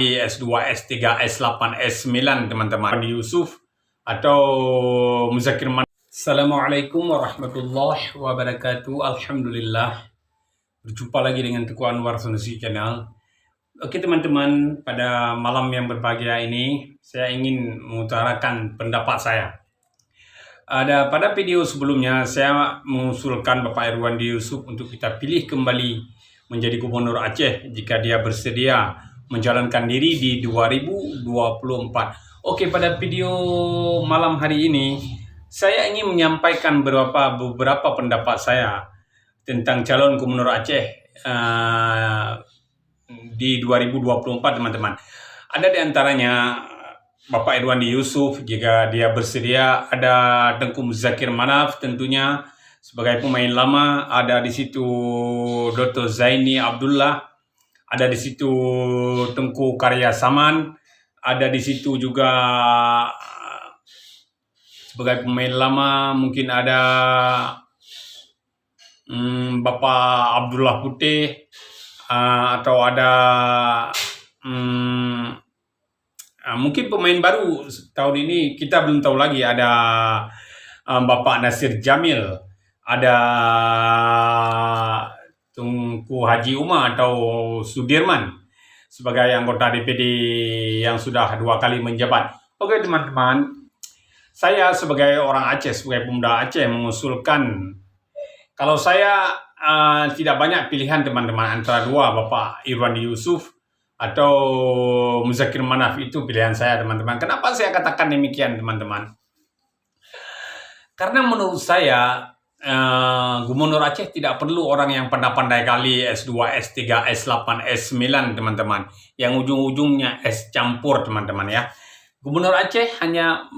S2, S3, S8, S9 teman-teman Yusuf atau Muzakir Man. Assalamualaikum warahmatullahi wabarakatuh. Alhamdulillah, berjumpa lagi dengan Teguh Anwar Sanusi Channel. Oke teman-teman, pada malam yang berbahagia ini saya ingin mengutarakan pendapat saya. Pada video sebelumnya saya mengusulkan Bapak Irwandi Yusuf untuk kita pilih kembali menjadi Gubernur Aceh jika dia bersedia menjalankan diri di 2024. Oke, pada video malam hari ini saya ingin menyampaikan beberapa pendapat saya tentang calon Gubernur Aceh di 2024 teman-teman. Ada di antaranya Bapak Irwandi Yusuf jika dia bersedia, ada Tengku Muzakir Manaf tentunya sebagai pemain lama, ada di situ Dr. Zaini Abdullah, ada di situ Tengku Karya Saman, ada di situ juga sebagai pemain lama mungkin ada Bapak Abdullah Putih, atau ada mungkin pemain baru tahun ini kita belum tahu lagi, ada Bapak Nasir Jamil, ada Tunku Haji Umar atau Sudirman sebagai anggota DPD yang sudah 2 kali menjabat. Oke teman-teman, saya sebagai orang Aceh, sebagai pemuda Aceh mengusulkan, kalau saya tidak banyak pilihan teman-teman antara dua, Bapak Irwandi Yusuf atau Muzakir Manaf, itu pilihan saya teman-teman. Kenapa saya katakan demikian teman-teman? Karena menurut saya Gubernur Aceh tidak perlu orang yang pandai-pandai kali S2, S3, S8, S9 teman-teman, yang ujung-ujungnya S campur teman-teman ya. Gubernur Aceh hanya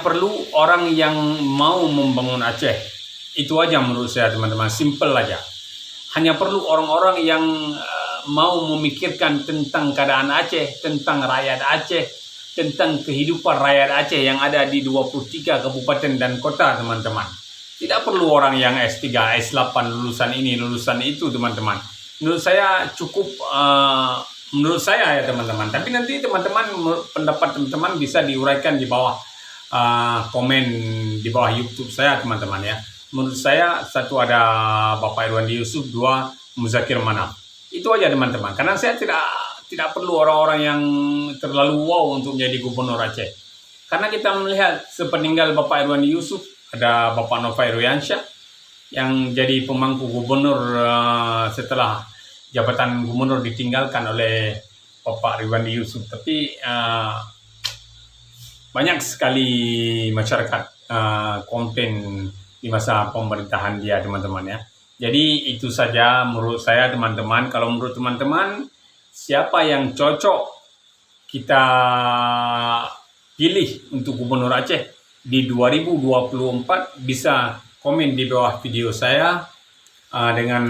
perlu orang yang mau membangun Aceh. Itu aja menurut saya teman-teman, simple aja. Hanya perlu orang-orang yang mau memikirkan tentang keadaan Aceh, tentang rakyat Aceh, tentang kehidupan rakyat Aceh yang ada di 23 kabupaten dan kota teman-teman. Tidak perlu orang yang S3, S8, lulusan ini, lulusan itu teman-teman. Menurut saya cukup, menurut saya ya teman-teman. Tapi nanti teman-teman, pendapat teman-teman bisa diuraikan di bawah komen di bawah YouTube saya teman-teman ya. Menurut saya, satu ada Bapak Irwandi Yusuf, 2 Muzakir Manaf. Itu aja teman-teman. Karena saya tidak perlu orang-orang yang terlalu wow untuk menjadi Gubernur Aceh. Karena kita melihat sepeninggal Bapak Irwandi Yusuf, ada Bapak Nova Iriansyah yang jadi pemangku gubernur setelah jabatan gubernur ditinggalkan oleh Bapak Irwandi Yusuf. Tapi banyak sekali masyarakat komplain di masa pemerintahan dia teman-teman ya. Jadi itu saja menurut saya teman-teman. Kalau menurut teman-teman, siapa yang cocok kita pilih untuk Gubernur Aceh di 2024, bisa komen di bawah video saya dengan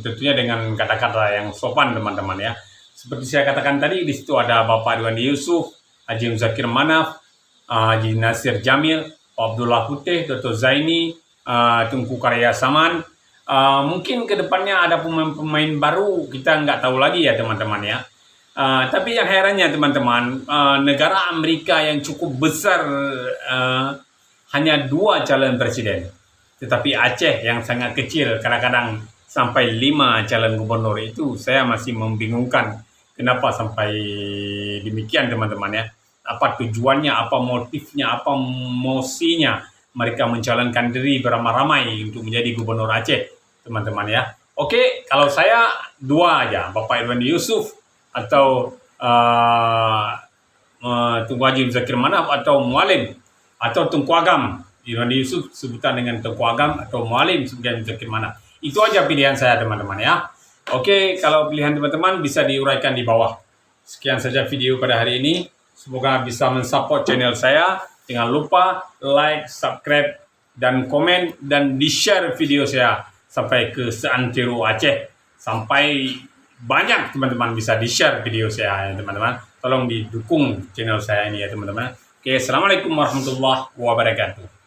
tentunya dengan kata-kata yang sopan teman-teman ya. Seperti saya katakan tadi, di situ ada Bapak Irwandi Yusuf, Haji Muzakir Manaf, Haji Nasir Jamil, Abdullah Putih, Dr. Zaini, Tengku Karya Saman. Mungkin kedepannya ada pemain-pemain baru, kita nggak tahu lagi ya teman-teman ya. Tapi yang herannya teman-teman, negara Amerika yang cukup besar hanya 2 calon presiden. Tetapi Aceh yang sangat kecil kadang-kadang sampai 5 calon gubernur. Itu saya masih membingungkan. Kenapa sampai demikian teman-teman ya. Apa tujuannya, apa motifnya, apa mosinya mereka mencalonkan diri beramai-ramai untuk menjadi Gubernur Aceh teman-teman ya. Oke, kalau saya 2 aja, Bapak Irwandi Yusuf atau Tunku Haji Muzakir Manaf atau Mualim atau Tengku Agam. Irwandi Yusuf sebutan dengan Tengku Agam atau Mualim sebagai Muzakir Manaf. Itu aja pilihan saya teman-teman ya. Oke, kalau pilihan teman-teman bisa diuraikan di bawah. Sekian saja video pada hari ini. Semoga bisa mensupport channel saya. Jangan lupa like, subscribe, dan komen, dan di-share video saya sampai ke seantero Aceh. Sampai banyak teman-teman bisa di-share video saya ya teman-teman. Tolong didukung channel saya ini ya teman-teman. Oke, assalamualaikum warahmatullahi wabarakatuh.